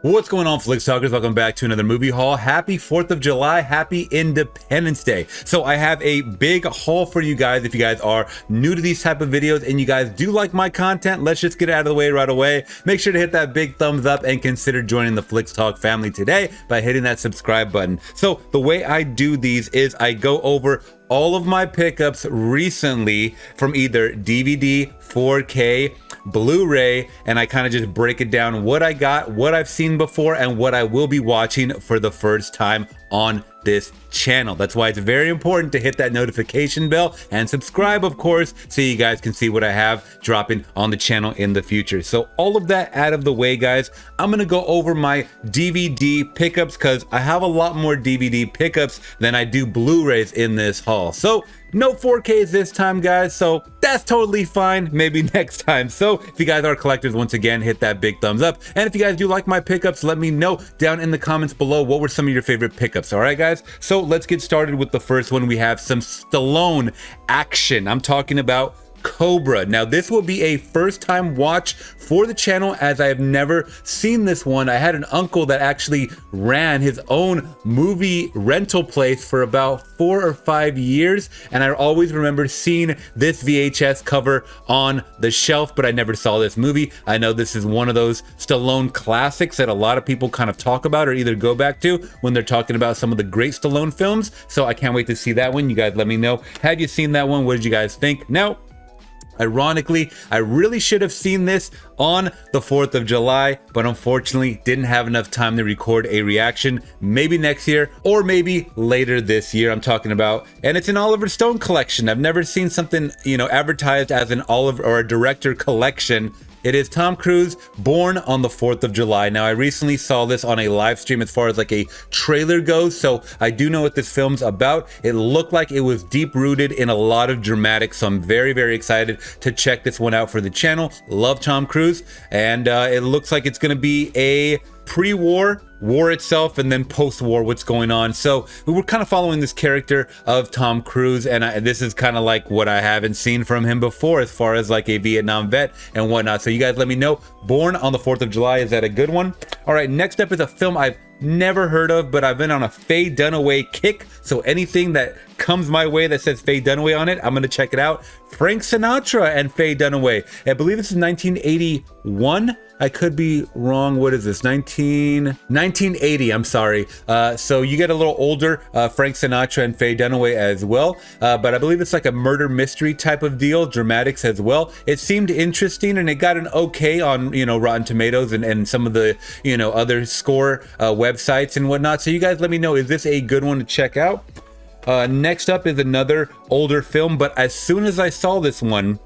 What's going on, Flix Talkers? Welcome back to another movie haul. Happy 4th of July, happy Independence Day. So I have a big haul for you guys. If you guys are new to these type of videos and you guys do like my content, let's just get it out of the way right away. Make sure to hit that big thumbs up and consider joining the Flix Talk family today by hitting that subscribe button. So the way I do these is I go over all of my pickups recently from either DVD, 4K, Blu-ray, and I kind of just break it down what I got, what I've seen before, and what I will be watching for the first time on this channel. That's why it's very important to hit that notification bell and subscribe, of course, so you guys can see what I have dropping on the channel in the future. So all of that out of the way, guys, I'm gonna go over my DVD pickups because I have a lot more DVD pickups than I do Blu-rays in this haul. So no 4Ks this time, guys, so that's totally fine. Maybe next time. So if you guys are collectors, once again, hit that big thumbs up. And if you guys do like my pickups, let me know down in the comments below what were some of your favorite pickups. All right, guys? So let's get started with the first one. We have some Stallone action. I'm talking about Cobra. Now this will be a first time watch for the channel as I have never seen this one. I had an uncle that actually ran his own movie rental place for about 4 or 5 years, and I always remember seeing this VHS cover on the shelf, but I never saw this movie. I know this is one of those Stallone classics that a lot of people kind of talk about or either go back to when they're talking about some of the great Stallone films, so I can't wait to see that one. You guys let me know, have you seen that one? What did you guys think? Now, ironically, I really should have seen this on the 4th of July, but unfortunately didn't have enough time to record a reaction. Maybe next year or maybe later this year I'm talking about. And it's an Oliver Stone collection. I've never seen something, you know, advertised as an Oliver or a director collection. It is Tom Cruise, Born on the 4th of July. Now, I recently saw this on a live stream as far as like a trailer goes, so I do know what this film's about. It looked like it was deep rooted in a lot of dramatics, so I'm very, very excited to check this one out for the channel. Love Tom Cruise, and it looks like it's gonna be a pre-war, war itself, and then post-war, what's going on. So we're kind of following this character of Tom Cruise, and this is kind of like what I haven't seen from him before as far as like a Vietnam vet and whatnot. So you guys let me know. Born on the 4th of July, is that a good one? All right, next up is a film I've never heard of, but I've been on a Faye Dunaway kick, so anything that comes my way that says Faye Dunaway on it, I'm gonna check it out. Frank Sinatra and Faye Dunaway. I believe this is 1981. I could be wrong. What is this? 1980, I'm sorry. So you get a little older, Frank Sinatra and Faye Dunaway as well. But I believe it's like a murder mystery type of deal, dramatics as well. It seemed interesting and it got an okay on, you know, Rotten Tomatoes and some of the, you know, other score websites and whatnot. So you guys let me know, is this a good one to check out? Next up is another older film, but as soon as I saw this one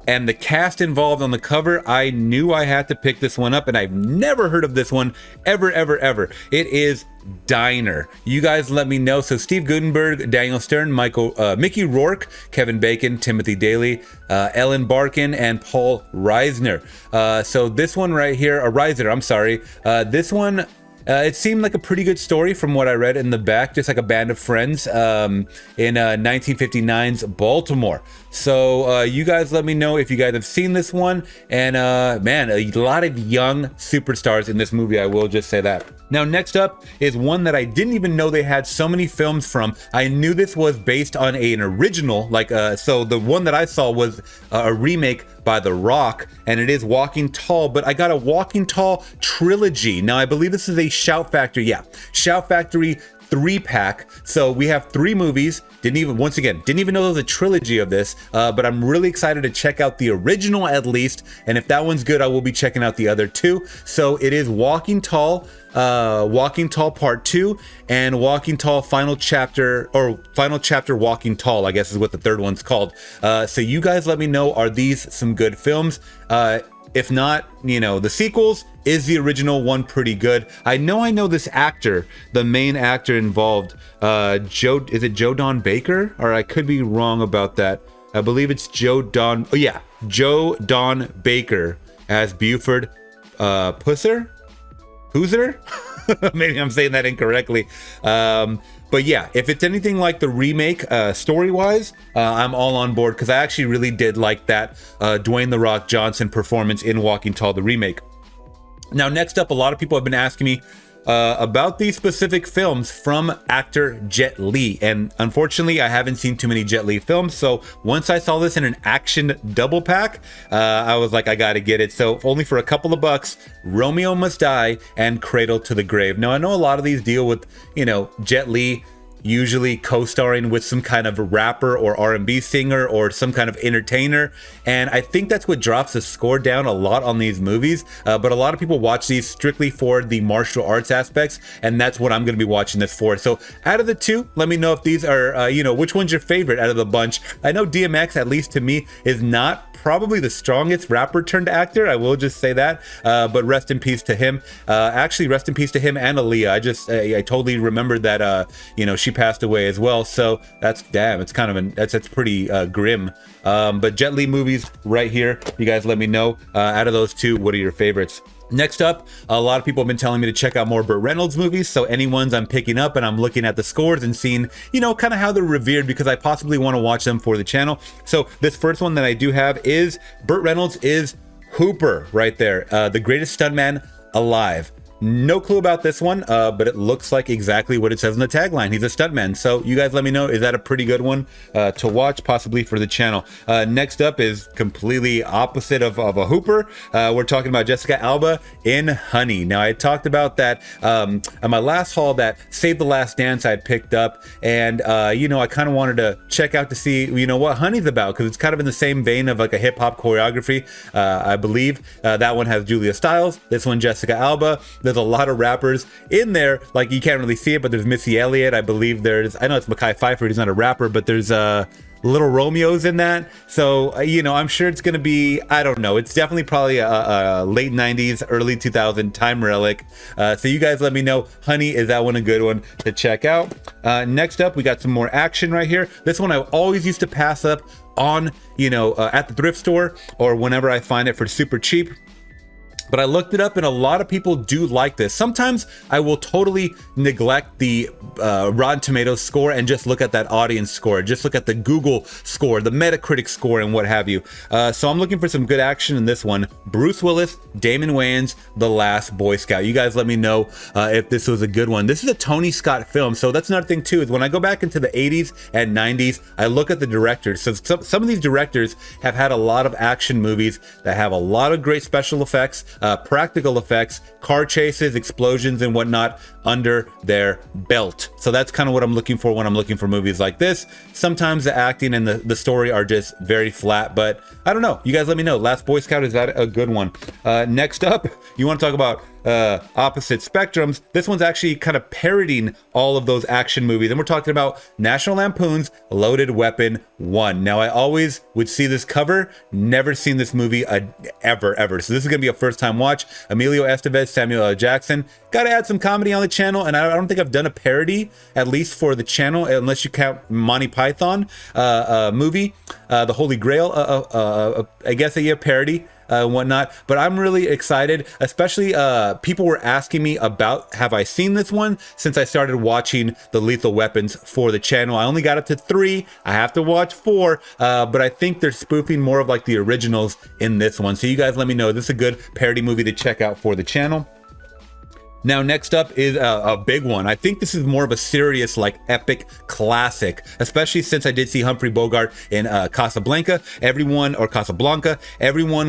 and the cast involved on the cover, I knew I had to pick this one up, and I've never heard of this one ever. It is Diner. You guys let me know. So Steve Guttenberg, Daniel Stern, Mickey Rourke, Kevin Bacon, Timothy Daley, Ellen Barkin, and Paul Reisner. So this one right here, Reiser, I'm sorry. This one, it seemed like a pretty good story from what I read in the back, just like a band of friends in 1959's Baltimore. So you guys let me know if you guys have seen this one. And man, a lot of young superstars in this movie, I will just say that. Now, next up is one that I didn't even know they had so many films from. I knew this was based on an original, like, so the one that I saw was a remake by The Rock, and it is Walking Tall, but I got a Walking Tall trilogy. Now, I believe this is a Shout Factory, yeah, Shout Factory 3-pack. So we have 3 movies. Didn't even know there was a trilogy of this, but I'm really excited to check out the original at least, and if that one's good, I will be checking out the other 2. So it is Walking Tall, Walking Tall Part 2, and Walking Tall Final Chapter, or Final Chapter Walking Tall, I guess is what the third one's called. So you guys let me know, are these some good films? If not, you know, the sequels, is the original one pretty good? I know this actor, the main actor involved, is it Joe Don Baker? Or I could be wrong about that. I believe it's Joe Don Baker as Buford Hooser? Maybe I'm saying that incorrectly. But yeah, if it's anything like the remake, story-wise, I'm all on board, because I actually really did like that Dwayne "The Rock" Johnson performance in Walking Tall, the remake. Now, next up, a lot of people have been asking me about these specific films from actor Jet Li, and unfortunately I haven't seen too many Jet Li films, so once I saw this in an action double pack, I was like, I gotta get it. So only for a couple of bucks, Romeo Must Die and Cradle to the Grave. Now, I know a lot of these deal with, you know, Jet Li usually co-starring with some kind of a rapper or R&B singer or some kind of entertainer, and I think that's what drops the score down a lot on these movies. But a lot of people watch these strictly for the martial arts aspects, and that's what I'm going to be watching this for. So out of the two, let me know if these are you know, which one's your favorite out of the bunch. I know DMX, at least to me, is not probably the strongest rapper turned actor, I will just say that, but rest in peace to him. Actually, rest in peace to him and Aaliyah. I totally remembered that you know, she passed away as well, so that's, damn, it's kind of that's pretty grim. But Jet Li movies right here, you guys let me know, out of those two, what are your favorites? Next up, a lot of people have been telling me to check out more Burt Reynolds movies, so any ones I'm picking up, and I'm looking at the scores and seeing, you know, kind of how they're revered, because I possibly want to watch them for the channel. So this first one that I do have is Burt Reynolds is Hooper right there, the greatest stuntman alive. No clue about this one, but it looks like exactly what it says in the tagline. He's a stuntman. So you guys let me know, is that a pretty good one to watch, possibly for the channel? Next up is completely opposite of a Hooper. We're talking about Jessica Alba in Honey. Now, I talked about that on my last haul, that Save the Last Dance I had picked up, and you know, I kind of wanted to check out to see, you know, what Honey's about, because it's kind of in the same vein of like a hip-hop choreography. I believe that one has Julia Stiles, this one Jessica Alba. There's a lot of rappers in there, like you can't really see it, but there's Missy Elliott, I believe there's, I know it's Mekhi Phifer, he's not a rapper, but there's Little Romeo's in that. So you know, I'm sure it's gonna be, I don't know, it's definitely probably a late 90s, early 2000 time relic. So you guys let me know, Honey, is that one a good one to check out? Next up, we got some more action right here. This one I always used to pass up on, you know, at the thrift store or whenever I find it for super cheap. But I looked it up, and a lot of people do like this. Sometimes I will totally neglect the Rotten Tomatoes score and just look at that audience score, just look at the Google score, the Metacritic score, and what have you. So I'm looking for some good action in this one. Bruce Willis, Damon Wayans, The Last Boy Scout. You guys let me know if this was a good one. This is a Tony Scott film, so that's another thing too, is when I go back into the 80s and 90s, I look at the directors. So some of these directors have had a lot of action movies that have a lot of great special effects, practical effects, car chases, explosions, and whatnot under their belt. So that's kind of what I'm looking for when I'm looking for movies like this. Sometimes the acting and the story are just very flat, but I don't know. You guys let me know. Last Boy Scout, is that a good one? Next up, you want to talk about opposite spectrums. This one's actually kind of parodying all of those action movies, and we're talking about National Lampoon's Loaded Weapon 1. Now, I always would see this cover, never seen this movie ever. So this is gonna be a first time watch. Emilio Estevez, Samuel L. Jackson. Gotta add some comedy on the channel, and I don't think I've done a parody, at least for the channel, unless you count Monty Python movie, The Holy Grail, I guess a parody. Whatnot, but I'm really excited, especially people were asking me about, have I seen this one, since I started watching the Lethal Weapons for the channel. I only got up to 3, I have to watch 4, but I think they're spoofing more of like the originals in this one. So you guys let me know, this is a good parody movie to check out for the channel. Now, next up is a big one. I think this is more of a serious, like, epic classic, especially since I did see Humphrey Bogart in Casablanca. Everyone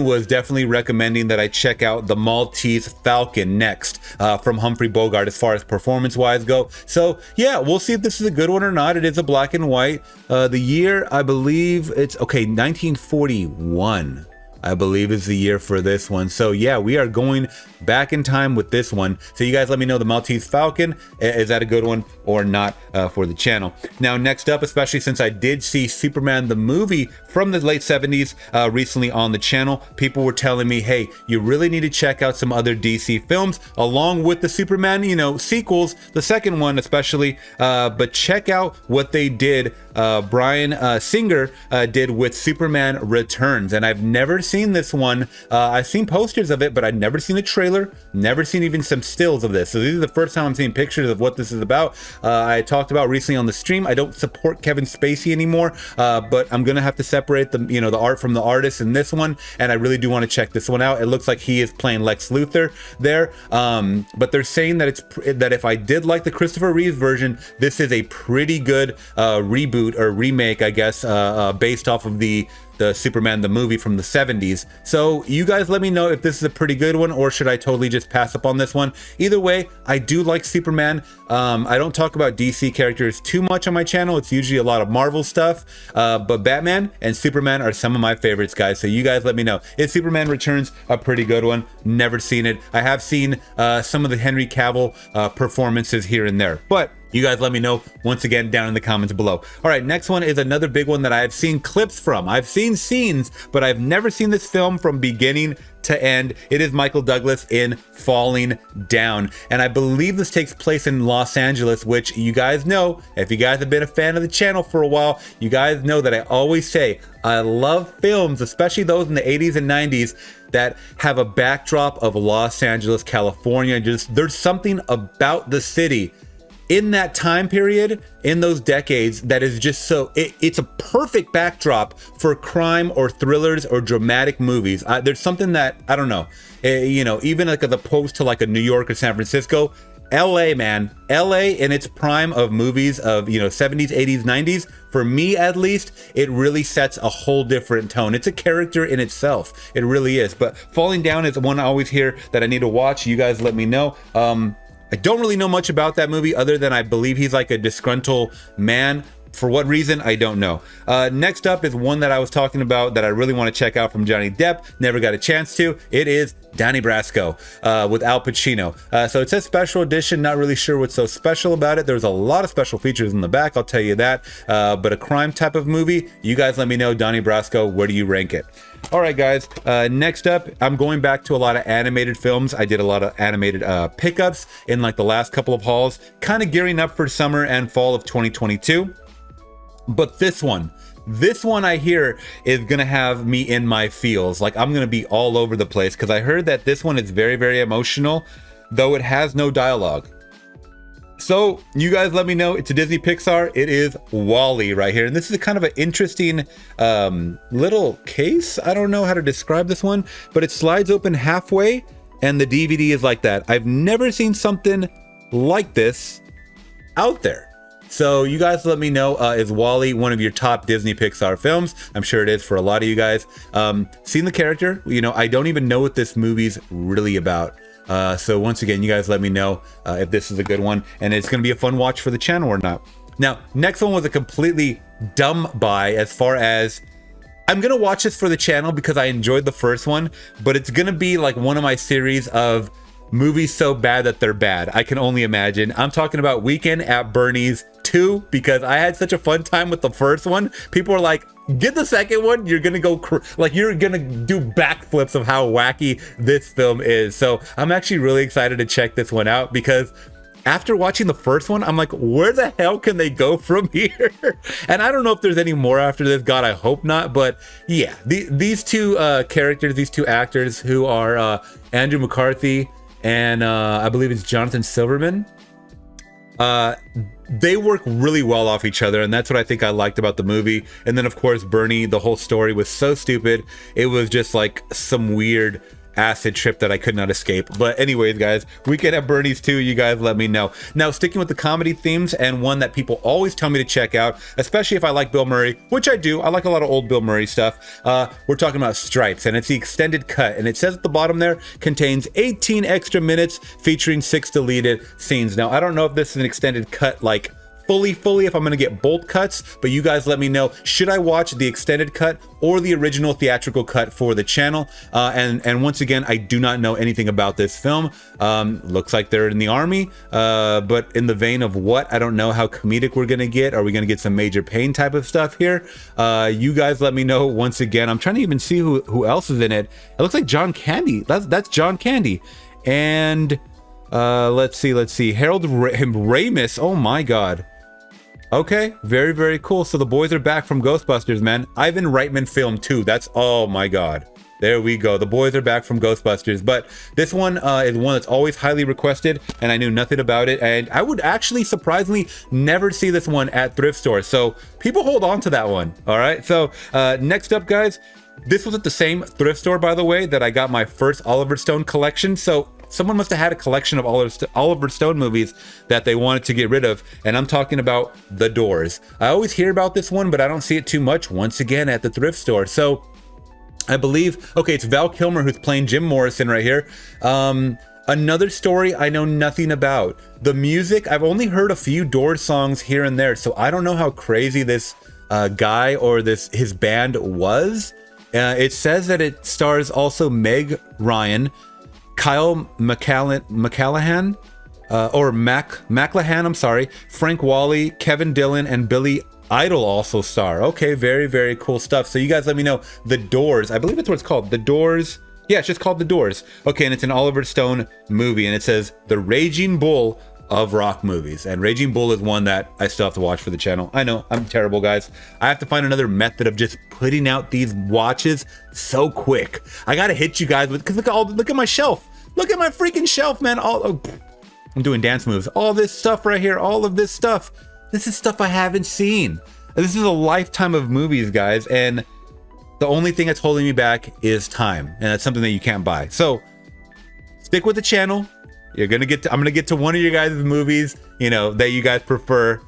was definitely recommending that I check out The Maltese Falcon next from Humphrey Bogart as far as performance-wise go. So, yeah, we'll see if this is a good one or not. It is a black and white. The year, I believe it's, okay, 1941. I believe is the year for this one. So yeah, we are going back in time with this one. So you guys let me know, The Maltese Falcon, is that a good one or not for the channel? Now, next up, especially since I did see Superman the movie from the late 70s recently on the channel, people were telling me, hey, you really need to check out some other DC films along with the Superman, you know, sequels, the second one especially, but check out what they did, Bryan Singer did with Superman Returns. And I've never seen seen this one. I've seen posters of it, but I'd never seen a trailer, never seen even some stills of this. So this is the first time I'm seeing pictures of what this is about. I talked about recently on the stream, I don't support Kevin Spacey anymore, but I'm gonna have to separate the, you know, the art from the artist in this one, and I really do want to check this one out. It looks like he is playing Lex Luthor there, but they're saying that that if I did like the Christopher Reeves version, this is a pretty good reboot or remake, I guess, based off of the Superman the movie from the 70s. So you guys let me know if this is a pretty good one, or should I totally just pass up on this one. Either way, I do like Superman. I don't talk about DC characters too much on my channel. It's usually a lot of Marvel stuff, but Batman and Superman are some of my favorites, guys. So you guys let me know. Is Superman Returns a pretty good one? Never seen it. I have seen some of the Henry Cavill performances here and there, but you guys let me know once again down in the comments below. All right, next one is another big one that I've seen clips from. I've seen scenes, but I've never seen this film from beginning to end. It is Michael Douglas in Falling Down, and I believe this takes place in Los Angeles, which you guys know, if you guys have been a fan of the channel for a while, you guys know that I always say I love films, especially those in the 80s and 90s, that have a backdrop of Los Angeles, California. Just there's something about the city in that time period, in those decades, that is just so, it's a perfect backdrop for crime or thrillers or dramatic movies. There's something that, I don't know, you know, even like as opposed to like a New York or San Francisco, LA, man, LA in its prime of movies of, you know, 70s, 80s, 90s, for me at least, it really sets a whole different tone. It's a character in itself. It really is. But Falling Down is one I always hear that I need to watch. You guys let me know. I don't really know much about that movie other than I believe he's like a disgruntled man. For what reason, I don't know. Next up is one that I was talking about that I really want to check out from Johnny Depp. Never got a chance to. It is Donnie Brasco with Al Pacino. So it says special edition. Not really sure what's so special about it. There's a lot of special features in the back, I'll tell you that. But a crime type of movie. You guys let me know. Donnie Brasco, where do you rank it? All right, guys. Next up, I'm going back to a lot of animated films. I did a lot of animated pickups in like the last couple of hauls, kind of gearing up for summer and fall of 2022. But this one I hear is gonna have me in my feels. Like I'm gonna be all over the place because I heard that this one is very, very emotional, though it has no dialogue. So you guys let me know. It's a Disney Pixar. It is WALL-E right here. And this is kind of an interesting little case. I don't know how to describe this one, but it slides open halfway and the DVD is like that. I've never seen something like this out there. So you guys let me know, is WALL-E one of your top Disney Pixar films? I'm sure it is for a lot of you guys. Seen the character, you know, I don't even know what this movie's really about. So once again, you guys let me know if this is a good one and it's gonna be a fun watch for the channel or not. Now, next one was a completely dumb buy as far as, I'm gonna watch this for the channel because I enjoyed the first one, but it's gonna be like one of my series of movies so bad that they're bad. I can only imagine. I'm talking about Weekend at Bernie's 2 because I had such a fun time with the first one. People are like, get the second one, you're gonna go like you're gonna do backflips of how wacky this film is. So I'm actually really excited to check this one out because after watching the first one, I'm like, where the hell can they go from here? And I don't know if there's any more after this. God, I hope not. But yeah, these two characters, these two actors who are Andrew McCarthy and I believe it's Jonathan Silverman, they work really well off each other, and that's what I think I liked about the movie. And then of course Bernie, the whole story was so stupid, it was just like some weird acid trip that I could not escape. But anyways, guys, Weekend at Bernie's 2, you guys let me know. Now, sticking with the comedy themes, and one that people always tell me to check out, especially if I like Bill Murray, which I do. I like a lot of old Bill Murray stuff. We're talking about Stripes, and it's the extended cut, and it says at the bottom there, contains 18 extra minutes featuring 6 deleted scenes. Now, I don't know if this is an extended cut like fully if I'm gonna get both cuts, but you guys let me know, should I watch the extended cut or the original theatrical cut for the channel? And once again, I do not know anything about this film. Looks like they're in the army, but in the vein of what, I don't know how comedic we're gonna get. Are we gonna get some Major Payne type of stuff here? You guys let me know. Once again, I'm trying to even see who else is in it. It looks like John Candy. That's John Candy. And let's see, Harold Ramis. Oh my God. Okay, very cool. So the boys are back from Ghostbusters, man. Ivan Reitman film 2. That's, oh my God. There we go. The boys are back from Ghostbusters. But this one is one that's always highly requested, and I knew nothing about it. And I would actually surprisingly never see this one at thrift stores. So people hold on to that one. All right. So next up, guys, this was at the same thrift store, by the way, that I got my first Oliver Stone collection. So someone must have had a collection of Oliver Stone movies that they wanted to get rid of. And I'm talking about The Doors. I always hear about this one, but I don't see it too much once again at the thrift store. So I believe, okay, it's Val Kilmer who's playing Jim Morrison right here. Another story I know nothing about. The music, I've only heard a few Doors songs here and there, so I don't know how crazy this guy or his band was. It says that it stars also Meg Ryan, Kyle McCallahan, I'm sorry, Frank Wally, Kevin Dillon, and Billy Idol also star. Okay, very, very cool stuff. So you guys let me know. The Doors, I believe that's what it's called. The Doors. Yeah, it's just called The Doors. Okay, and it's an Oliver Stone movie, and it says The Raging Bull of rock movies. And Raging Bull is one that I still have to watch for the channel. I know, I'm terrible, guys. I have to find another method of just putting out these watches so quick. I gotta hit you guys with, because look at my shelf. Look at my freaking shelf, man. I'm doing dance moves. All this stuff right here, all of this stuff. This is stuff I haven't seen. This is a lifetime of movies, guys, and the only thing that's holding me back is time, and that's something that you can't buy. So stick with the channel. I'm gonna get to one of your guys' movies, that you guys prefer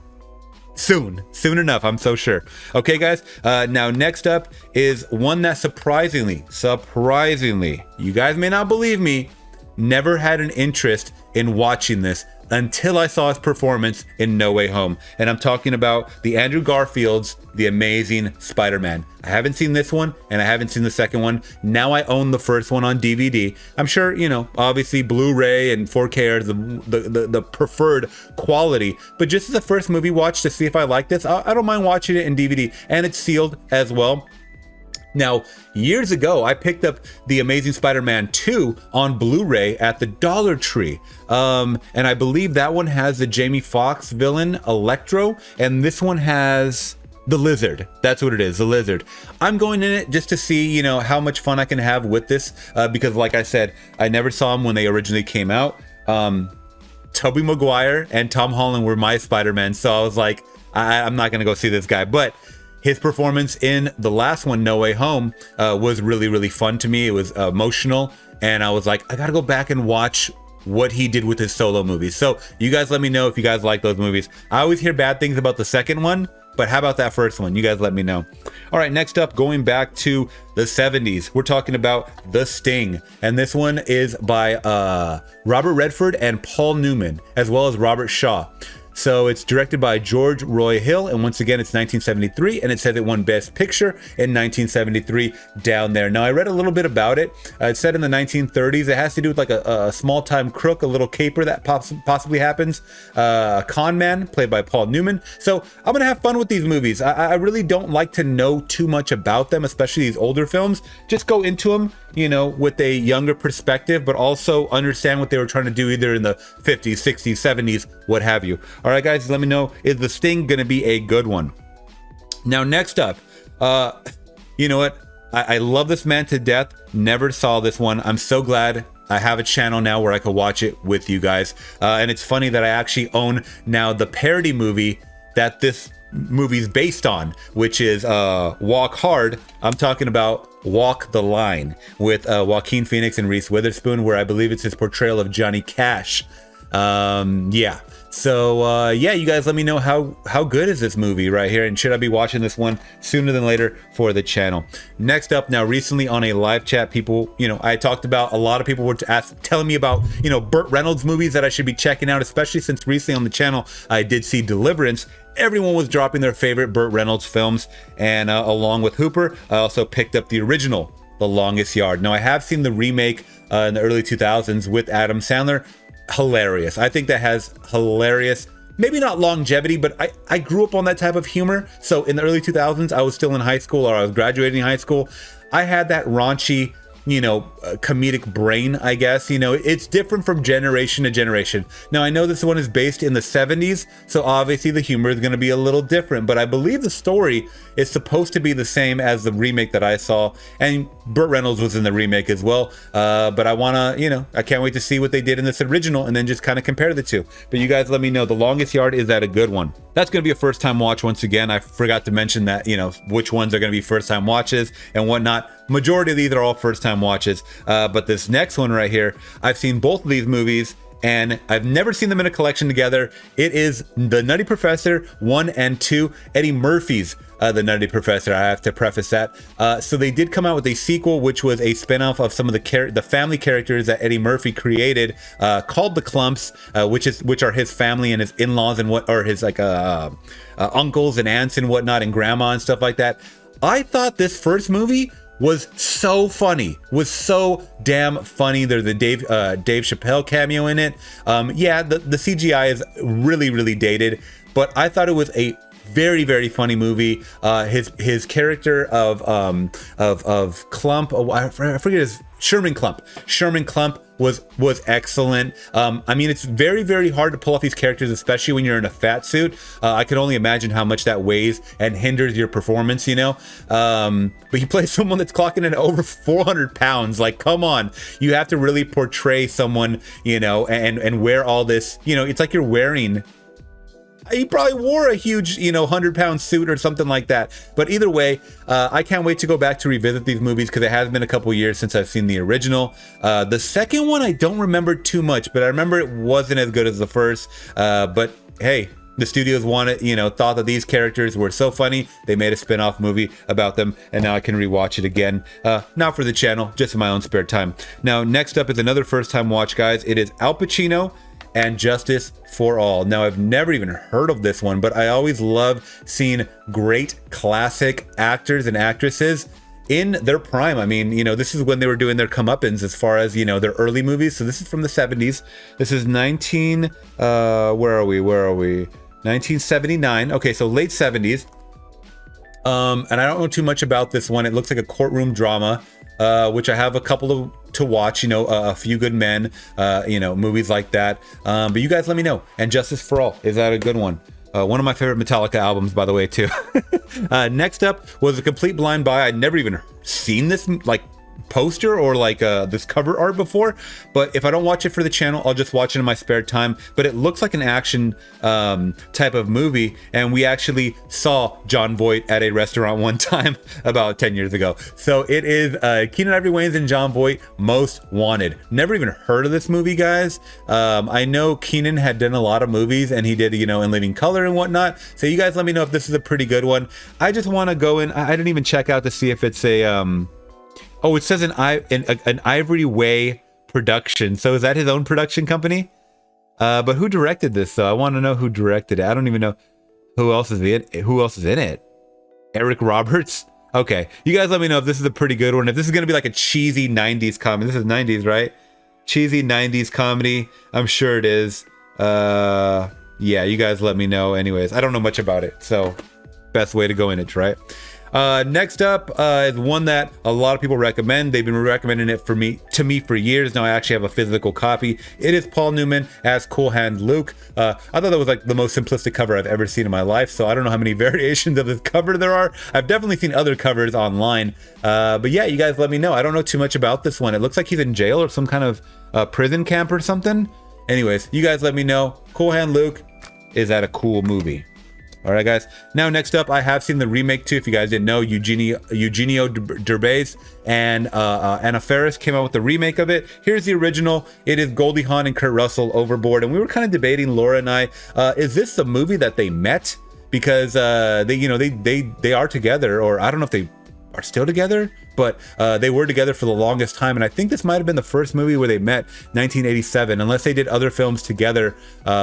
soon enough, I'm so sure. Okay, guys. Now next up is one that surprisingly, you guys may not believe me, never had an interest in watching this until I saw his performance in No Way Home. And I'm talking about the Andrew Garfield's The Amazing Spider-Man. I haven't seen this one, and I haven't seen the second one. Now I own the first one on DVD. I'm sure, obviously Blu-ray and 4K are the preferred quality. But just as a first movie watch to see if I like this, I don't mind watching it in DVD. And it's sealed as well. Now, years ago, I picked up The Amazing Spider-Man 2 on Blu-ray at the Dollar Tree. And I believe that one has the Jamie Foxx villain, Electro, and this one has the Lizard. That's what it is, the Lizard. I'm going in it just to see, how much fun I can have with this, because like I said, I never saw them when they originally came out. Tobey Maguire and Tom Holland were my Spider-Man, so I was like, I'm not going to go see this guy. But his performance in the last one, No Way Home, was really, really fun to me. It was emotional, and I was like, I gotta go back and watch what he did with his solo movies. So you guys let me know if you guys like those movies. I always hear bad things about the second one, but how about that first one? You guys let me know. All right, next up, going back to the 70s, we're talking about The Sting, and this one is by Robert Redford and Paul Newman, as well as Robert Shaw. So it's directed by George Roy Hill, and once again, it's 1973, and it says it won Best Picture in 1973 down there. Now, I read a little bit about it. It's set in the 1930s. It has to do with like a small-time crook, a little caper that possibly happens. A con man, played by Paul Newman. So I'm going to have fun with these movies. I really don't like to know too much about them, especially these older films. Just go into them, with a younger perspective, but also understand what they were trying to do either in the 50s, 60s, 70s, what have you. All right, guys, let me know, is The Sting going to be a good one? Now, next up, you know what? I love this man to death. Never saw this one. I'm so glad I have a channel now where I can watch it with you guys. And it's funny that I actually own now the parody movie that this movie's based on, which is Walk Hard. I'm talking about Walk the Line with Joaquin Phoenix and Reese Witherspoon, where I believe it's his portrayal of Johnny Cash. Yeah. So yeah, you guys let me know how good is this movie right here, and should I be watching this one sooner than later for the channel? Next up, now recently on a live chat, people, I talked about, a lot of people were telling me about, Burt Reynolds movies that I should be checking out, especially since recently on the channel I did see Deliverance. Everyone was dropping their favorite Burt Reynolds films, and along with Hooper, I also picked up the original, The Longest Yard. Now, I have seen the remake in the early 2000s with Adam Sandler. Hilarious. I think that has hilarious, maybe not longevity, but I grew up on that type of humor. So in the early 2000s, I was still in high school, or I was graduating high school. I had that raunchy comedic brain, I guess. It's different from generation to generation. Now, I know this one is based in the 70s, so obviously the humor is going to be a little different, but I believe the story is supposed to be the same as the remake that I saw, and Burt Reynolds was in the remake as well. But I want to, I can't wait to see what they did in this original and then just kind of compare the two. But you guys let me know, The Longest Yard, is that a good one? That's going to be a first time watch once again. I forgot to mention that, which ones are going to be first time watches and whatnot. Majority of these are all first time watches. But this next one right here, I've seen both of these movies and I've never seen them in a collection together. It is The Nutty Professor 1 and 2, Eddie Murphy's The Nutty Professor. I have to preface that. So they did come out with a sequel, which was a spinoff of some of the family characters that Eddie Murphy created, called the Clumps, which are his family and his in-laws and his uncles and aunts and whatnot, and grandma and stuff like that. I thought this first movie was so funny, was so damn funny. There's a Dave Chappelle cameo in it. Yeah, the CGI is really, really dated, but I thought it was a very, very funny movie. His character of Clump, I forget his, Sherman Clump was excellent. I mean, it's very, very hard to pull off these characters, especially when you're in a fat suit. I can only imagine how much that weighs and hinders your performance, but he plays someone that's clocking in over 400 pounds. Like, come on, you have to really portray someone, and wear all this, it's like you're wearing, he probably wore a huge, 100-pound suit or something like that. But either way, I can't wait to go back to revisit these movies because it has been a couple years since I've seen the original. The second one, I don't remember too much, but I remember it wasn't as good as the first. But hey, the studios thought that these characters were so funny, they made a spin-off movie about them, and now I can rewatch it again. Not for the channel, just in my own spare time. Now, next up is another first-time watch, guys. It is Al Pacino and Justice for All. Now, I've never even heard of this one, but I always love seeing great classic actors and actresses in their prime. I mean, this is when they were doing their comeuppance as far as, their early movies. So this is from the 70s. This is 1979. Okay, so late 70s. And I don't know too much about this one. It looks like a courtroom drama, which I have a couple to watch, A Few Good Men, movies like that. But you guys let me know. And Justice for All, is that a good one? One of my favorite Metallica albums, by the way, too. Next up was A Complete Blind Buy. I'd never even seen this poster or this cover art before, but if I don't watch it for the channel, I'll just watch it in my spare time. But it looks like an action type of movie, and we actually saw John Voight at a restaurant one time about 10 years ago. So it is Keenen Ivory Wayans and John Voight, Most Wanted. Never even heard of this movie, guys. I know Keenen had done a lot of movies, and he did In Living Color and whatnot. So you guys let me know if this is a pretty good one. I just want to go in. I didn't even check out to see if it's a oh, it says an Ivory Way production. So is that his own production company? But who directed this? So I want to know who directed it. I don't even know who else is in it. Eric Roberts. Okay, you guys let me know if this is a pretty good one. If this is gonna be like a cheesy 90s comedy. This is 90s, right? Cheesy 90s comedy. I'm sure it is. Yeah, you guys let me know. Anyways, I don't know much about it, so best way to go in it, right? Next up is one that a lot of people recommend. They've been recommending it to me for years now. I actually have a physical copy. It is Paul Newman as Cool Hand Luke. I thought that was like the most simplistic cover I've ever seen in my life, so I don't know how many variations of this cover there are. I've definitely seen other covers online, but yeah, you guys let me know. I don't know too much about this one. It looks like he's in jail or some kind of prison camp or something. Anyways, you guys let me know. Cool Hand Luke, is that a cool movie? All right, guys. Now, next up, I have seen the remake too. If you guys didn't know, Eugenio Derbez and Anna Faris came out with the remake of it. Here's the original. It is Goldie Hawn and Kurt Russell, Overboard. And we were kind of debating, Laura and I, is this the movie that they met? Because they are together, or I don't know if they are still together, but they were together for the longest time, and I think this might have been the first movie where they met, 1987, unless they did other films together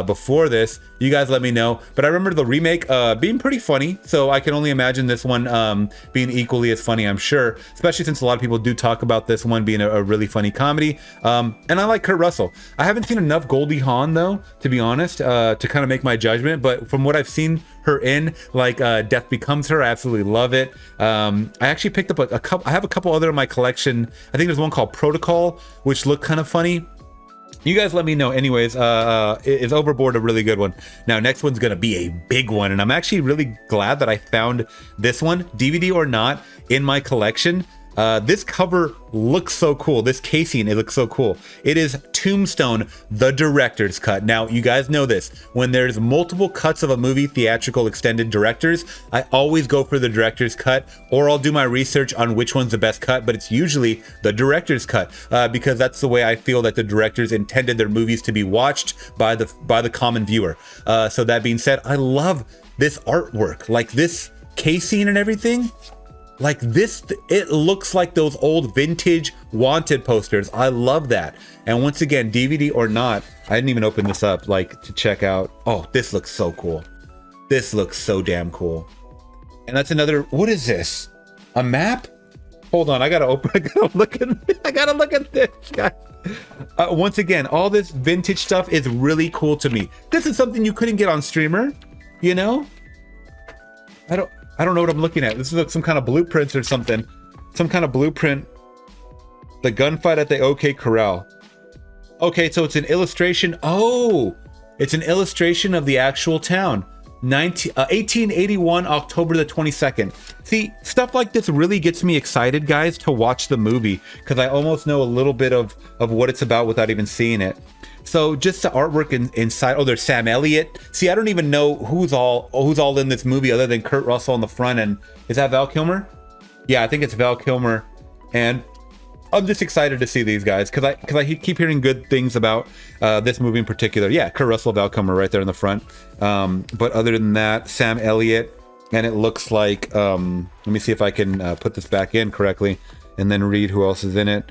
before this. You guys let me know. But I remember the remake being pretty funny, so I can only imagine this one being equally as funny, I'm sure, especially since a lot of people do talk about this one being a really funny comedy. And I like Kurt Russell. I haven't seen enough Goldie Hawn, though, to be honest, to kind of make my judgment, but from what I've seen her in, like Death Becomes Her, I absolutely love it. I actually picked up a couple, I have a couple other in my collection. I think there's one called Protocol, which looked kind of funny. You guys let me know. Anyways, is Overboard a really good one? Now, next one's gonna be a big one, and I'm actually really glad that I found this one, DVD or not, in my collection. This cover looks so cool. This casing, it looks so cool. It is Tombstone, the director's cut. Now, you guys know this. When there's multiple cuts of a movie, theatrical extended directors, I always go for the director's cut, or I'll do my research on which one's the best cut, but it's usually the director's cut, because that's the way I feel that the directors intended their movies to be watched by the common viewer. So that being said, I love this artwork, like this casing and everything. Like this, it looks like those old vintage Wanted posters. I love that. And once again, DVD or not, I didn't even open this up like to check out. Oh, this looks so cool. This looks so damn cool. And that's another, what is this? A map? Hold on, I gotta look at this, guys. Once again, all this vintage stuff is really cool to me. This is something you couldn't get on Streamer, you know? I don't know what I'm looking at. This is like some kind of blueprints or something. Some kind of blueprint. The gunfight at the OK Corral. Okay, so it's an illustration. Oh, it's an illustration of the actual town. 1881, October the 22nd. See, stuff like this really gets me excited, guys, to watch the movie, because I almost know a little bit of what it's about without even seeing it. So just the artwork inside. Oh, there's Sam Elliott. See, I don't even know who's all in this movie other than Kurt Russell on the front. And is that Val Kilmer? Yeah, I think it's Val Kilmer. And I'm just excited to see these guys because I keep hearing good things about this movie in particular. Yeah, Kurt Russell, Val Kilmer right there in the front. But other than that, Sam Elliott, and it looks like let me see if I can put this back in correctly and then read who else is in it.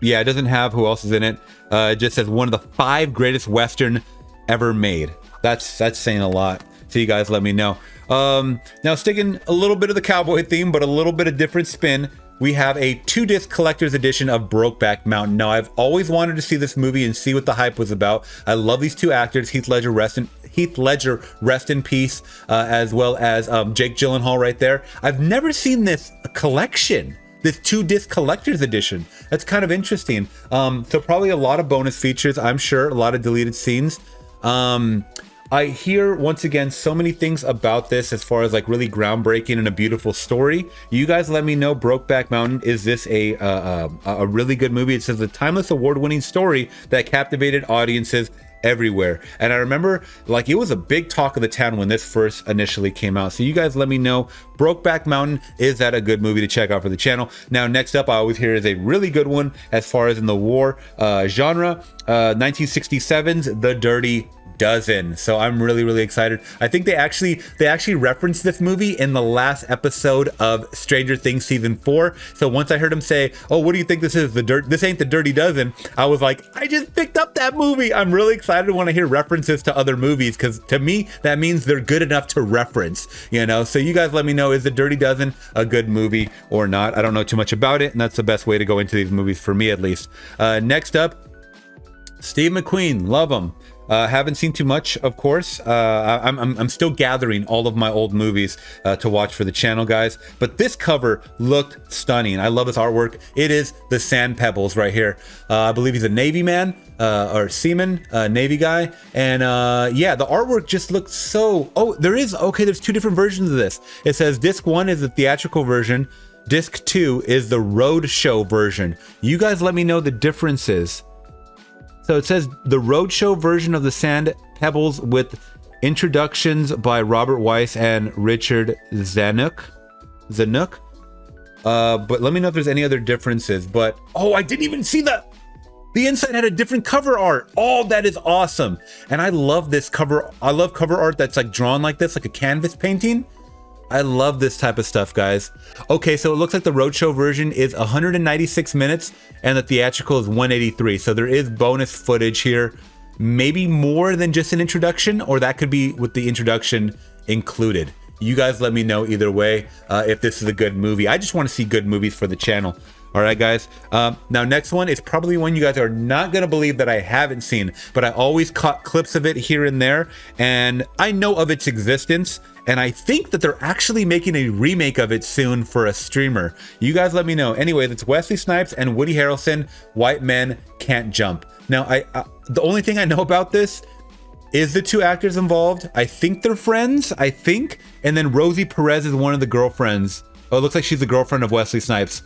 Yeah, it doesn't have who else is in it. It just says one of the 5 greatest Western ever made. That's saying a lot. So you guys let me know. Now sticking a little bit of the cowboy theme, but a little bit of different spin. We have a 2-disc collector's edition of Brokeback Mountain. Now, I've always wanted to see this movie and see what the hype was about. I love these 2 actors, Heath Ledger, rest in peace, as well as Jake Gyllenhaal right there. I've never seen this collection. This 2-disc collector's edition. That's kind of interesting. So probably a lot of bonus features, I'm sure, a lot of deleted scenes. I hear, once again, so many things about this as far as like really groundbreaking and a beautiful story. You guys let me know, Brokeback Mountain, is this a really good movie? It says a timeless award-winning story that captivated audiences everywhere. And I remember, like, it was a big talk of the town when this first initially came out. So you guys let me know, Brokeback Mountain, is that a good movie to check out for the channel? Now, next up, I always hear is a really good one as far as in the war genre, 1967's The Dirty Dozen. So I'm really excited. I think they actually referenced this movie in the last episode of Stranger Things season 4. So once I heard him say, "Oh, what do you think this is? This ain't The Dirty Dozen," I was like, I just picked up that movie. I'm really excited when I hear references to other movies, because to me that means they're good enough to reference, you know. So you guys let me know, is The Dirty Dozen a good movie or not? I don't know too much about it, and that's the best way to go into these movies for me, at least. Next up, Steve McQueen, love him. Haven't seen too much, of course. I'm still gathering all of my old movies to watch for the channel, guys. But this cover looked stunning. I love this artwork. It is the Sand Pebbles right here. I believe he's a Navy man or seaman, Navy guy. And yeah, the artwork just looks so... Oh, there's 2 different versions of this. It says disc 1 is the theatrical version. Disc 2 is the road show version. You guys let me know the differences. So it says the roadshow version of the Sand Pebbles with introductions by Robert Weiss and Richard Zanuck. But let me know if there's any other differences. But oh, I didn't even see that. The inside had a different cover art. Oh, that is awesome. And I love this cover. I love cover art that's like drawn like this, like a canvas painting. I love this type of stuff, guys. Okay, so it looks like the roadshow version is 196 minutes and the theatrical is 183. So there is bonus footage here, maybe more than just an introduction, or that could be with the introduction included. You guys let me know either way if this is a good movie. I just want to see good movies for the channel. All right, guys. Now, next one is probably one you guys are not going to believe that I haven't seen, but I always caught clips of it here and there, and I know of its existence, and I think that they're actually making a remake of it soon for a streamer. You guys let me know. Anyway, that's Wesley Snipes and Woody Harrelson, White Men Can't Jump. Now, the only thing I know about this is the two actors involved. I think they're friends, and then Rosie Perez is one of the girlfriends. Oh, it looks like she's the girlfriend of Wesley Snipes.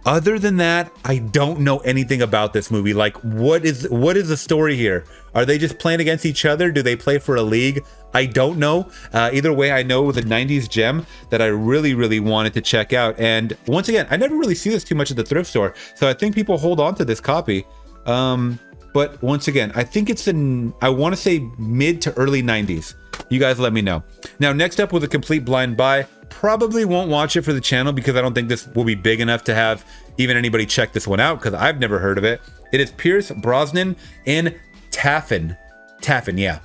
Other than that, I don't know anything about this movie. Like, what is the story here? Are they just playing against each other? Do they play for a league? I don't know. Either way, I know it was a 90s gem that I really, really wanted to check out. And once again, I never really see this too much at the thrift store, so I think people hold on to this copy. But once again, I think it's in, I want to say mid to early 90s. You guys let me know. Now, next up was a complete blind buy. Probably won't watch it for the channel because I don't think this will be big enough to have even anybody check this one out because I've never heard of it. It is Pierce Brosnan in Taffin. Taffin, yeah.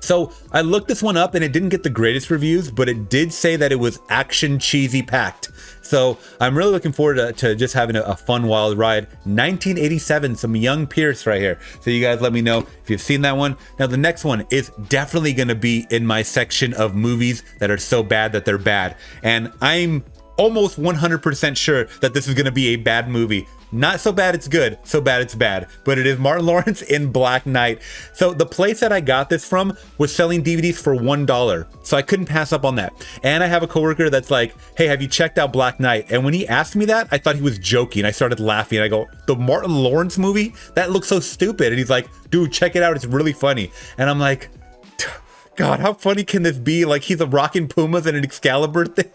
So I looked this one up and it didn't get the greatest reviews, but it did say that it was action cheesy packed. So I'm really looking forward to just having a fun wild ride. 1987, some young Pierce right here. So you guys let me know if you've seen that one. Now the next one is definitely gonna be in my section of movies that are so bad that they're bad. And I'm almost 100% sure that this is gonna be a bad movie. Not so bad it's good, so bad it's bad. But it is Martin Lawrence in Black Knight. So the place that I got this from was selling DVDs for $1. So I couldn't pass up on that. And I have a coworker that's like, hey, have you checked out Black Knight? And when he asked me that, I thought he was joking. I started laughing. I go, the Martin Lawrence movie? That looks so stupid. And he's like, dude, check it out. It's really funny. And I'm like, God, how funny can this be? Like he's a rockin' Pumas and an Excalibur thing.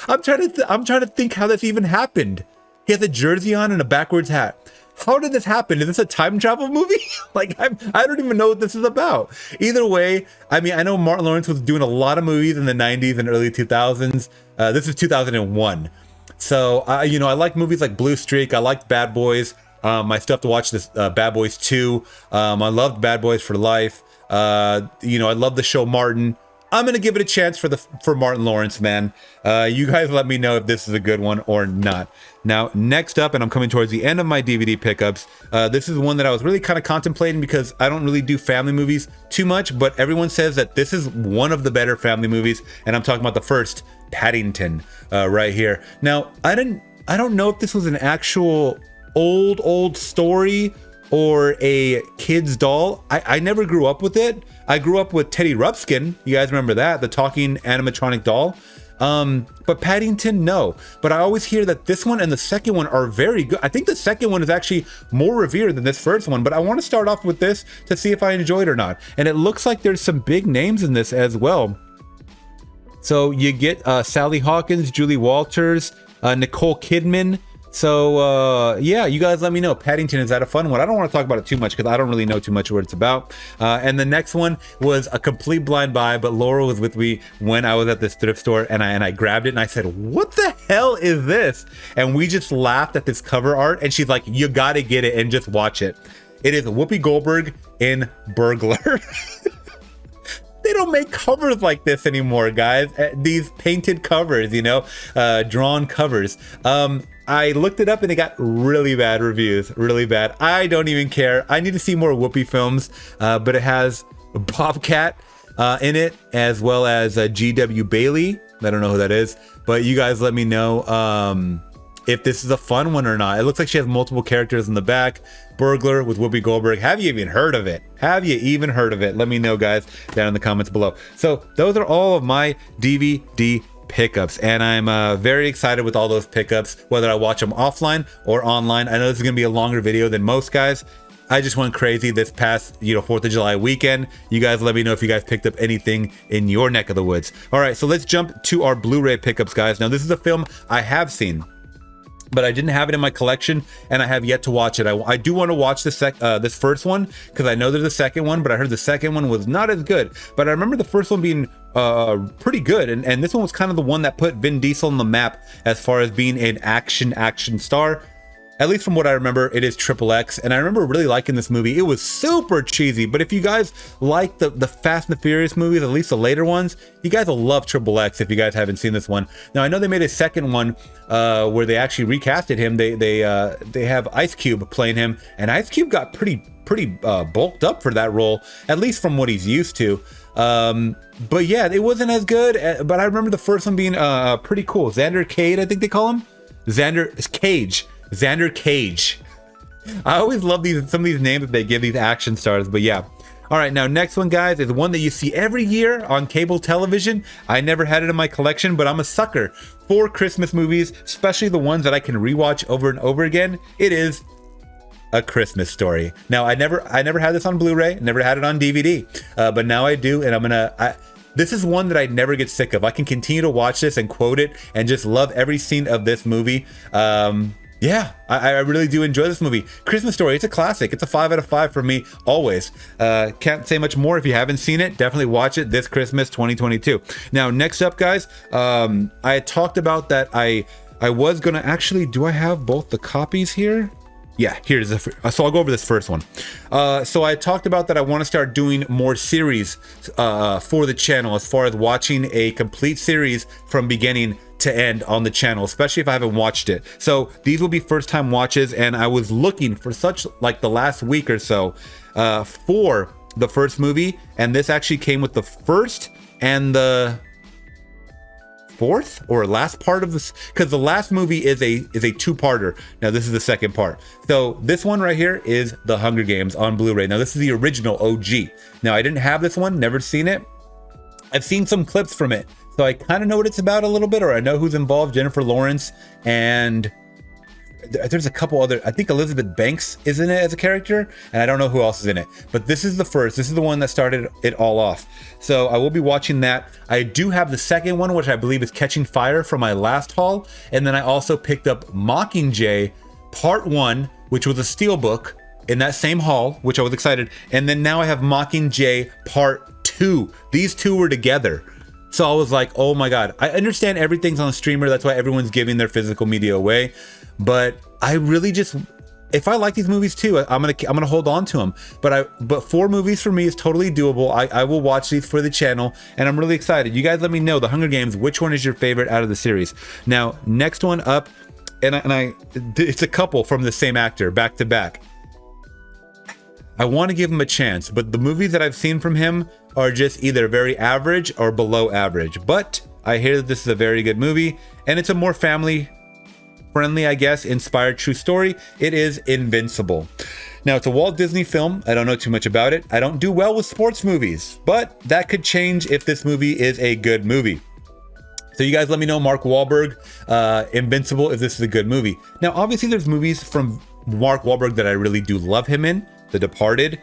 I'm trying to think how this even happened. He has a jersey on and a backwards hat. How did this happen? Is this a time travel movie? Like, I don't even know what this is about. Either way, I mean, I know Martin Lawrence was doing a lot of movies in the 90s and early 2000s. This is 2001. So, you know, I like movies like Blue Streak. I liked Bad Boys. I still have to watch this Bad Boys 2. I loved Bad Boys for Life. You know, I love the show Martin. I'm gonna give it a chance for Martin Lawrence, man. You guys let me know if this is a good one or not. Now, next up, and I'm coming towards the end of my DVD pickups, this is one that I was really kind of contemplating because I don't really do family movies too much, but everyone says that this is one of the better family movies, and I'm talking about the first, Paddington, right here. Now, I don't know if this was an actual old story or a kid's doll. I never grew up with it. I grew up with Teddy Ruxpin. You guys remember that? The talking animatronic doll. But Paddington, no. But I always hear that this one and the second one are very good. I think the second one is actually more revered than this first one, but I want to start off with this to see if I enjoy it or not. And it looks like there's some big names in this as well. So you get Sally Hawkins, Julie Walters, Nicole Kidman. So yeah, you guys let me know. Paddington, is that a fun one? I don't want to talk about it too much because I don't really know too much what it's about. And the next one was a complete blind buy, but Laura was with me when I was at this thrift store, and I grabbed it and I said, what the hell is this? And we just laughed at this cover art, and she's like, you gotta get it and just watch it. It is Whoopi Goldberg in Burglar. They don't make covers like this anymore, guys. These painted covers, you know, drawn covers. I looked it up and it got really bad reviews, really bad. I don't even care. I need to see more Whoopi films, but it has Bobcat in it, as well as G.W. Bailey. I don't know who that is, but you guys let me know if this is a fun one or not. It looks like she has multiple characters in the back. Burglar with Whoopi Goldberg. Have you even heard of it? Have you even heard of it? Let me know, guys, down in the comments below. So those are all of my DVD pickups, and I'm very excited with all those pickups, whether I watch them offline or online. I know this is gonna be a longer video than most guys. I just went crazy this past, you know, 4th of July weekend. You guys let me know if you guys picked up anything in your neck of the woods. All right, so let's jump to our Blu-ray pickups, guys. Now, this is a film I have seen, but I didn't have it in my collection, and I have yet to watch it. I do want to watch this first one because I know there's a second one, but I heard the second one was not as good. But I remember the first one being pretty good, and this one was kind of the one that put Vin Diesel on the map as far as being an action star. At least from what I remember, it is XXX, and I remember really liking this movie. It was super cheesy, but if you guys like the Fast and the Furious movies, at least the later ones, you guys will love XXX if you guys haven't seen this one. Now, I know they made a second one where they actually recasted him. They have Ice Cube playing him, and Ice Cube got pretty bulked up for that role, at least from what he's used to. But yeah, it wasn't as good, but I remember the first one being pretty cool. Xander Cage, I think they call him. Xander Cage. I always love some of these names that they give these action stars, but yeah. All right, now next one, guys, is one that you see every year on cable television. I never had it in my collection, but I'm a sucker for Christmas movies, especially the ones that I can rewatch over and over again. It is A Christmas Story. Now, I never had this on Blu-ray, never had it on DVD, but now I do, and this is one that I never get sick of. I can continue to watch this and quote it and just love every scene of this movie. Yeah, I really do enjoy this movie. Christmas Story, it's a classic. It's a 5 out of 5 for me, always. Can't say much more. If you haven't seen it, definitely watch it this Christmas 2022. Now, next up, guys, I had talked about that I was going to actually, do I have both the copies here? Yeah, here's so I'll go over this first one. So I talked about that I want to start doing more series for the channel, as far as watching a complete series from beginning to end on the channel, especially if I haven't watched it. So these will be first time watches, and I was looking for such, like, the last week or so for the first movie, and this actually came with the first and the fourth or last part of this, because the last movie is a two-parter. Now this is the second part. So this one right here is The Hunger Games on Blu-ray. Now this is the original OG. Now I didn't have this one, never seen it. I've seen some clips from it, so I kind of know what it's about a little bit, or I know who's involved. Jennifer Lawrence, and there's a couple other, I think Elizabeth Banks is in it as a character, and I don't know who else is in it. But this is the first, this is the one that started it all off. So I will be watching that. I do have the second one, which I believe is Catching Fire, from my last haul. And then I also picked up Mockingjay Part 1, which was a steelbook in that same haul, which I was excited. And then now I have Mockingjay Part 2. These two were together. So I was like, oh my God. I understand everything's on a streamer. That's why everyone's giving their physical media away. But I really just, if I like these movies too, I'm gonna hold on to them. But 4 movies for me is totally doable. I will watch these for the channel, and I'm really excited. You guys let me know, The Hunger Games, which one is your favorite out of the series? Now, next one up, it's a couple from the same actor, back to back. I want to give him a chance, but the movies that I've seen from him are just either very average or below average. But I hear that this is a very good movie, and it's a more family friendly, I guess, inspired true story. It is Invincible. Now, it's a Walt Disney film. I don't know too much about it. I don't do well with sports movies, but that could change if this movie is a good movie. So you guys let me know, Mark Wahlberg, Invincible, if this is a good movie. Now, obviously, there's movies from Mark Wahlberg that I really do love him in. The Departed.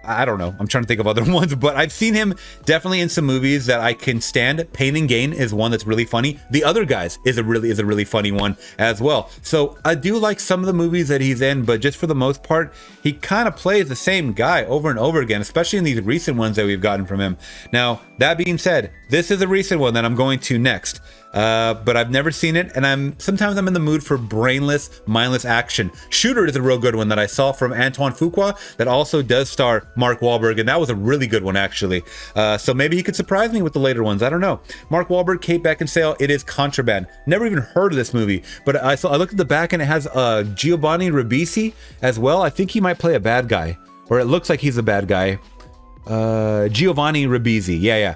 I don't know. I'm trying to think of other ones, but I've seen him definitely in some movies that I can stand. Pain and Gain is one that's really funny. The Other Guys is a really funny one as well. So I do like some of the movies that he's in, but just for the most part, he kind of plays the same guy over and over again, especially in these recent ones that we've gotten from him. Now, that being said, this is a recent one that I'm going to next. But I've never seen it, and sometimes I'm in the mood for brainless, mindless action. Shooter is a real good one that I saw from Antoine Fuqua that also does star Mark Wahlberg, and that was a really good one, actually. So maybe he could surprise me with the later ones. I don't know. Mark Wahlberg, Kate Beckinsale. It is Contraband. Never even heard of this movie, but I looked at the back and it has Giovanni Ribisi as well. I think he might play a bad guy, or it looks like he's a bad guy. Giovanni Ribisi. Yeah.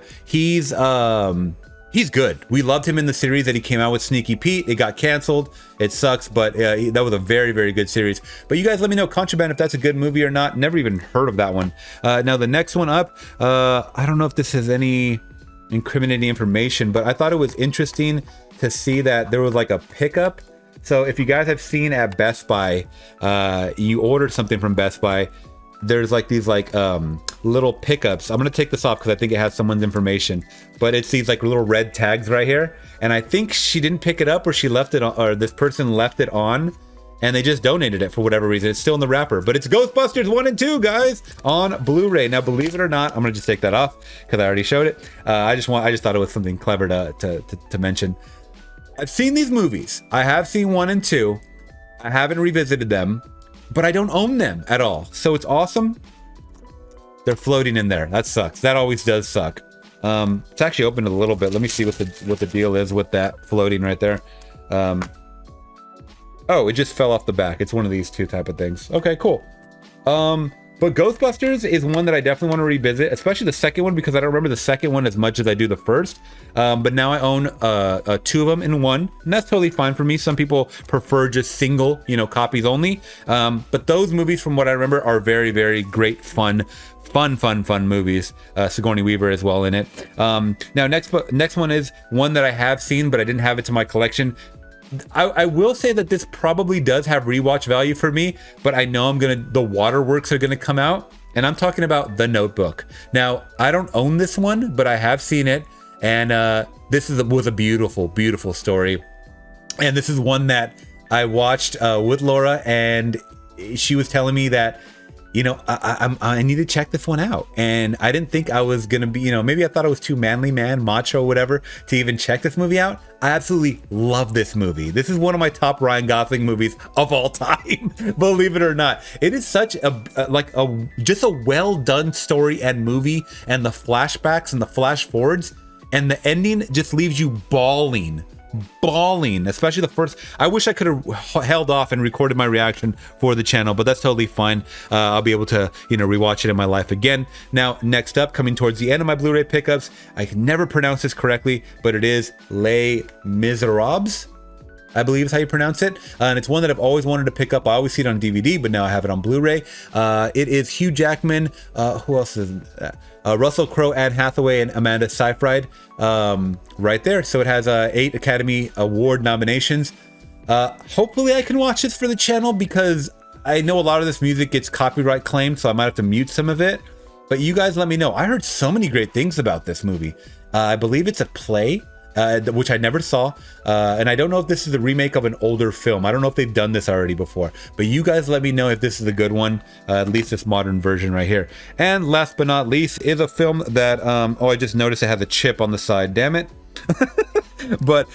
He's good. We loved him in the series that he came out with, Sneaky Pete. It got canceled. It sucks, but that was a very good series. But you guys let me know, Contraband, if that's a good movie or not. Never even heard of that one. Now the next one up, I don't know if this has any incriminating information, but I thought it was interesting to see that there was like a pickup. So if you guys have seen at Best Buy, you ordered something from Best Buy, there's like these little pickups. I'm gonna take this off because I think it has someone's information, but it's these like little red tags right here, and I think she didn't pick it up, or she left it on, or this person left it on, and they just donated it for whatever reason. It's still in the wrapper, but it's Ghostbusters 1 and 2, guys, on Blu-ray. Now, believe it or not, I'm gonna just take that off because I already showed it. I just thought it was something clever to mention. I've seen these movies. I have seen 1 and 2. I haven't revisited them, but I don't own them at all. So it's awesome. They're floating in there. That sucks. That always does suck. It's actually opened a little bit. Let me see what the deal is with that floating right there. Oh, it just fell off the back. It's one of these two type of things. Okay, cool. But Ghostbusters is one that I definitely want to revisit, especially the second one, because I don't remember the second one as much as I do the first. But now I own two of them in one, and that's totally fine for me. Some people prefer just single, copies only. But those movies, from what I remember, are very, very great, fun movies. Sigourney Weaver as well in it. Now next one is one that I have seen, but I didn't have it to my collection. I will say that this probably does have rewatch value for me, but I know the waterworks are gonna come out, and I'm talking about The Notebook. Now, I don't own this one, but I have seen it, and this was a beautiful, beautiful story. And this is one that I watched with Laura, and she was telling me that, I need to check this one out. And I didn't think I was gonna be, maybe I thought I was too manly man, macho, whatever, to even check this movie out. I absolutely love this movie. This is one of my top Ryan Gosling movies of all time, believe it or not. It is such just a well done story and movie, and the flashbacks and the flash forwards, and the ending just leaves you bawling, especially the first. I wish I could have held off and recorded my reaction for the channel, but that's totally fine. I'll be able to rewatch it in my life again. Now, next up, coming towards the end of my Blu-ray pickups, I can never pronounce this correctly, but it is Les Miserables, I believe is how you pronounce it. And it's one that I've always wanted to pick up. I always see it on DVD, but now I have it on Blu-ray. It is Hugh Jackman. Who else is that? Russell Crowe, Anne Hathaway, and Amanda Seyfried right there. So it has 8 Academy Award nominations. Hopefully I can watch this for the channel, because I know a lot of this music gets copyright claimed, so I might have to mute some of it. But you guys let me know. I heard so many great things about this movie. I believe it's a play, which I never saw, and I don't know if this is a remake of an older film. I don't know if they've done this already before, but you guys let me know if this is a good one, at least this modern version right here. And last but not least is a film that I just noticed it has a chip on the side, damn it. But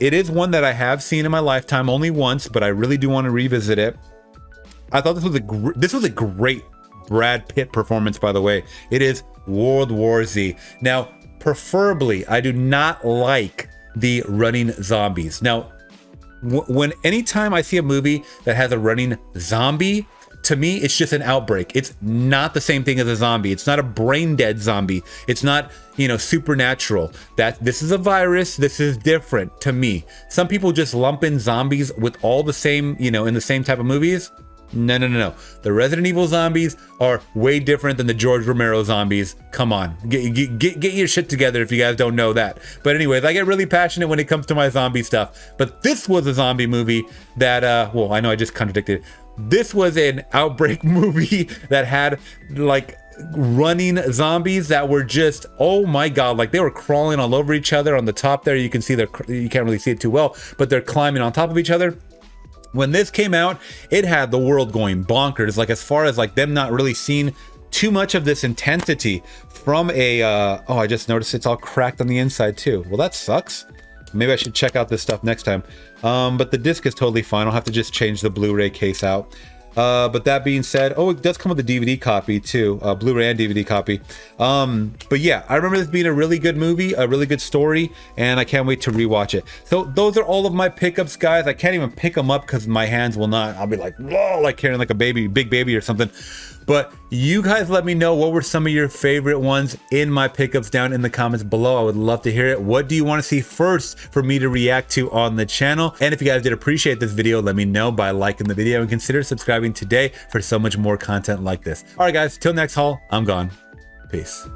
it is one that I have seen in my lifetime only once, but I really do want to revisit it. I thought this was a great Brad Pitt performance, by the way. It is World War Z. Now, preferably, I do not like the running zombies. Now, anytime I see a movie that has a running zombie, to me, it's just an outbreak. It's not the same thing as a zombie. It's not a brain dead zombie. It's not, supernatural. This is a virus. This is different to me. Some people just lump in zombies with all the same, in the same type of movies. No. The Resident Evil zombies are way different than the George Romero zombies. Come on, get your shit together if you guys don't know that. But anyways, I get really passionate when it comes to my zombie stuff. But this was a zombie movie that, I know I just contradicted. This was an outbreak movie that had running zombies that were just, oh my god, they were crawling all over each other. On the top there, you can see you can't really see it too well, but they're climbing on top of each other. When this came out, it had the world going bonkers, as far as them not really seeing too much of this intensity from a I just noticed it's all cracked on the inside too. Well, that sucks. Maybe I should check out this stuff next time. But the disc is totally fine. I'll have to just change the Blu-ray case out. But that being said, it does come with a DVD copy too, Blu-ray and DVD copy. But yeah, I remember this being a really good movie, a really good story, and I can't wait to rewatch it. So those are all of my pickups, guys. I can't even pick them up because my hands will not. I'll be whoa, carrying a big baby or something. But you guys let me know, what were some of your favorite ones in my pickups down in the comments below. I would love to hear it. What do you want to see first for me to react to on the channel? And if you guys did appreciate this video, let me know by liking the video and consider subscribing today for so much more content like this. All right, guys, till next haul, I'm gone. Peace.